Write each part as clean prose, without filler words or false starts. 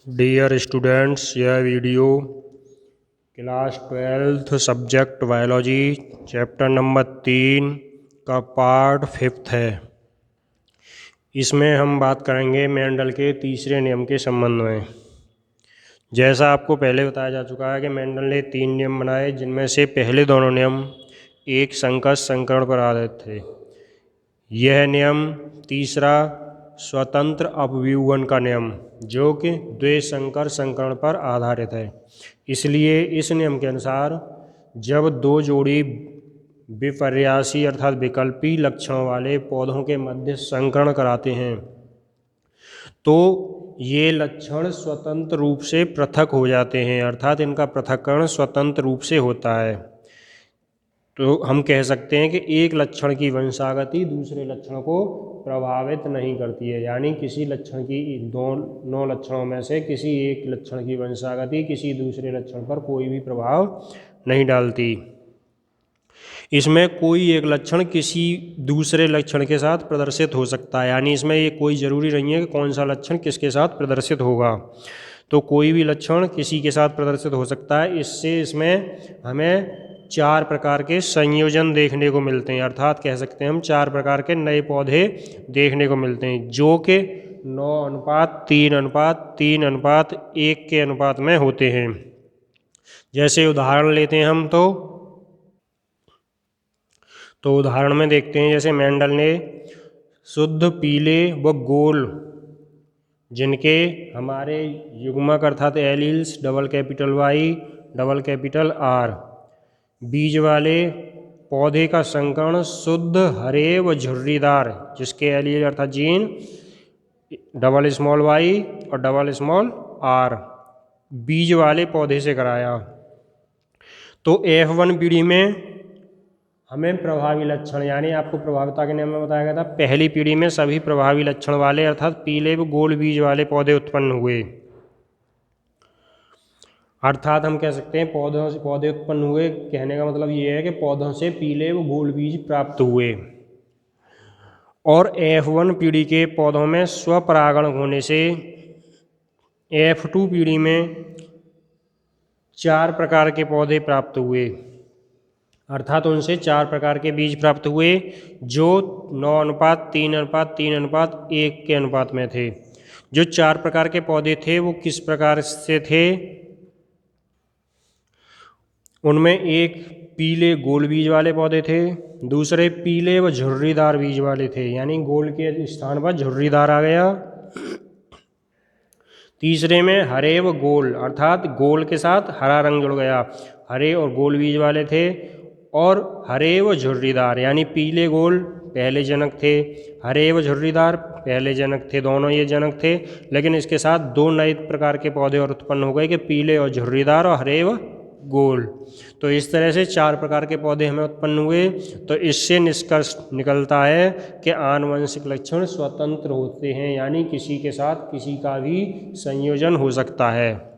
Dear students, यह video class 12th subject biology chapter number 3 का part 5 है। इसमें हम बात करेंगे मेंडल के तीसरे नियम के संबंध में। जैसा आपको पहले बताया जा चुका है कि मेंडल ने 3 नियम बनाए, जिनमें से पहले दोनों नियम एक संकर्ष संकरण पर आधारित थे। यह नियम तीसरा स्वतंत्र अपव्यूहन का नियम, जो कि द्विसंकर संकरण पर आधारित है। इसलिए इस नियम के अनुसार जब दो जोड़ी विपर्यासी अर्थात विकल्पी लक्षणों वाले पौधों के मध्य संकरण कराते हैं तो ये लक्षण स्वतंत्र रूप से पृथक हो जाते हैं, अर्थात इनका पृथक्करण स्वतंत्र रूप से होता है। तो हम कह सकते हैं कि एक लक्षण की वंशागति दूसरे लक्षण को प्रभावित नहीं करती है, यानी किसी लक्षण की दोनों लक्षणों में से किसी एक लक्षण की वंशागति किसी दूसरे लक्षण पर कोई भी प्रभाव नहीं डालती। इसमें कोई एक लक्षण किसी दूसरे लक्षण के साथ प्रदर्शित हो सकता है, यानी इसमें ये कोई ज़रूरी नहीं है कि कौन सा लक्षण किसके साथ प्रदर्शित होगा। तो कोई भी लक्षण किसी के साथ प्रदर्शित हो सकता है। इससे इसमें हमें 4 प्रकार के संयोजन देखने को मिलते हैं, अर्थात कह सकते हैं हम 4 प्रकार के नए पौधे देखने को मिलते हैं, जो कि 9:3:3:3:1 के अनुपात में होते हैं। जैसे उदाहरण लेते हैं हम तो उदाहरण में देखते हैं, जैसे मेंडल ने शुद्ध पीले व गोल जिनके हमारे युग्मक अर्थात एलील्स YR बीज वाले पौधे का संकरण शुद्ध हरे व झुर्रीदार जिसके एलील अर्थात जीन y और R बीज वाले पौधे से कराया। तो F1 पीढ़ी में हमें प्रभावी लक्षण, यानी आपको प्रभाविता के नियम में बताया गया था, पहली पीढ़ी में सभी प्रभावी लक्षण वाले अर्थात पीले व गोल बीज वाले पौधे उत्पन्न हुए। अर्थात हम कह सकते हैं पौधों से पौधे उत्पन्न हुए, कहने का मतलब ये है कि पौधों से पीले व गोल बीज प्राप्त हुए। और F1 पीढ़ी के पौधों में स्वपरागण होने से F2 पीढ़ी में 4 प्रकार के पौधे प्राप्त हुए, अर्थात उनसे 4 प्रकार के बीज प्राप्त हुए जो 9:3:3:1 के अनुपात में थे। जो 4 प्रकार के पौधे थे वो किस प्रकार से थे? उनमें एक पीले गोल बीज वाले पौधे थे, दूसरे पीले व झुर्रीदार बीज वाले थे, यानी गोल के स्थान पर झुर्रीदार आ गया। तीसरे में हरे व गोल अर्थात गोल के साथ हरा रंग जुड़ गया, हरे और गोल बीज वाले थे। और हरे व झुर्रीदार यानी पीले गोल पहले जनक थे, हरे व झुर्रीदार पहले जनक थे, दोनों ये जनक थे। लेकिन इसके साथ 2 नए प्रकार के पौधे और उत्पन्न हो गए कि पीले और झुर्रीदार और हरे व गोल। तो इस तरह से 4 प्रकार के पौधे हमें उत्पन्न हुए। तो इससे निष्कर्ष निकलता है कि आनुवंशिक लक्षण स्वतंत्र होते हैं, यानी किसी के साथ किसी का भी संयोजन हो सकता है।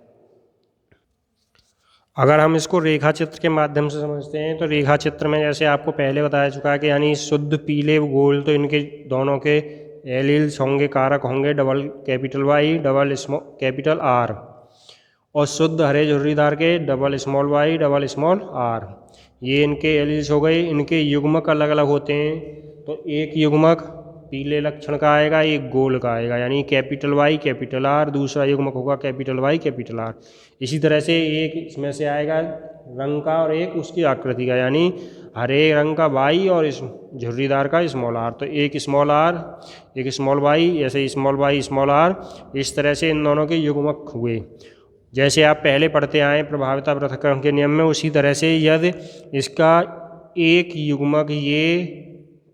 अगर हम इसको रेखा चित्र के माध्यम से समझते हैं तो रेखा चित्र में जैसे आपको पहले बताया चुका है कि यानी शुद्ध पीले गोल, तो इनके दोनों के एलील्स होंगे, कारक होंगे YR, और शुद्ध हरे झुर्रीदार के YR। ये इनके एलील्स हो गए। इनके युग्मक अलग अलग होते हैं, तो एक युग्मक पीले लक्षण का आएगा, एक गोल का आएगा, यानी YR, दूसरा युग्मक होगा YR। इसी तरह से एक इसमें से आएगा रंग का और एक उसकी आकृति का, यानी हरे रंग का Y और इस झुर्रीदार का r। तो एक r एक y, ऐसे r, इस तरह से इन दोनों के युग्मक हुए। जैसे आप पहले पढ़ते आए प्रभाविता पृथक्करण के नियम में, उसी तरह से यदि इसका एक युग्मक ये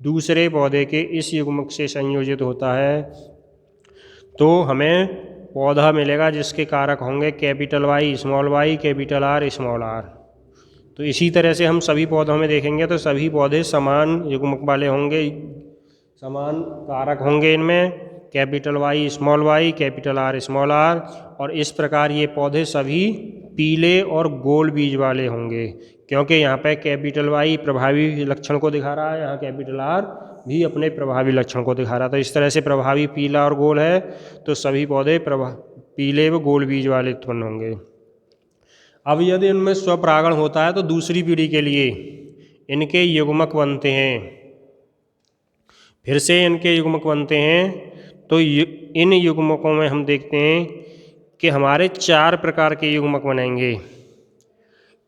दूसरे पौधे के इस युग्मक से संयोजित होता है तो हमें पौधा मिलेगा जिसके कारक होंगे YR। तो इसी तरह से हम सभी पौधों में देखेंगे तो सभी पौधे समान युग्मक वाले होंगे, समान कारक होंगे इनमें YR, और इस प्रकार ये पौधे सभी पीले और गोल बीज वाले होंगे, क्योंकि यहाँ पे Y प्रभावी लक्षण को दिखा रहा है, यहाँ R भी अपने प्रभावी लक्षण को दिखा रहा था। इस तरह से प्रभावी पीला और गोल है तो सभी पौधे पीले व गोल बीज वाले उत्पन्न होंगे। अब यदि इनमें स्वपरागण होता है तो दूसरी पीढ़ी के लिए इनके युग्मक बनते हैं, फिर से इनके युग्मक बनते हैं। तो इन युग्मकों में हम देखते हैं कि हमारे 4 प्रकार के युग्मक बनेंगे,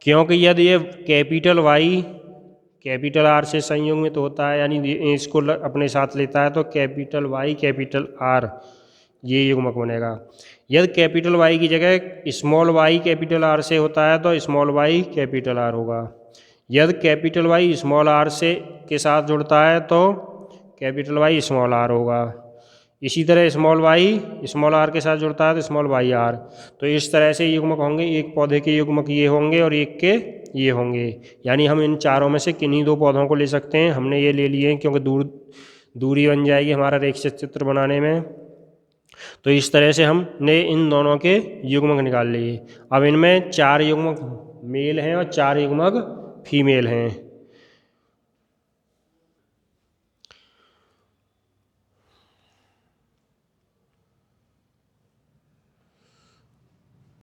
क्योंकि यदि ये कैपिटल वाई कैपिटल आर से संयुग्मित होता है, यानी इसको अपने साथ लेता है, तो कैपिटल वाई कैपिटल आर ये युग्मक बनेगा। यदि कैपिटल वाई की जगह स्मॉल वाई कैपिटल आर से होता है तो स्मॉल वाई कैपिटल आर होगा। यदि कैपिटल वाई स्मॉल आर से के साथ जुड़ता है तो कैपिटल वाई स्मॉल आर होगा। इसी तरह स्मॉल वाई स्मॉल आर के साथ जुड़ता है तो स्मॉल वाई आर। तो इस तरह से युग्मक होंगे, एक पौधे के युग्मक ये होंगे और एक के ये होंगे। यानी हम इन चारों में से किन्हीं 2 पौधों को ले सकते हैं। हमने ये ले लिए हैं क्योंकि दूरी बन जाएगी हमारा रेखित चित्र बनाने में। तो इस तरह से हमने इन दोनों के युग्मक निकाल लिए। अब इनमें 4 युग्मक मेल हैं और 4 युग्मक फीमेल हैं।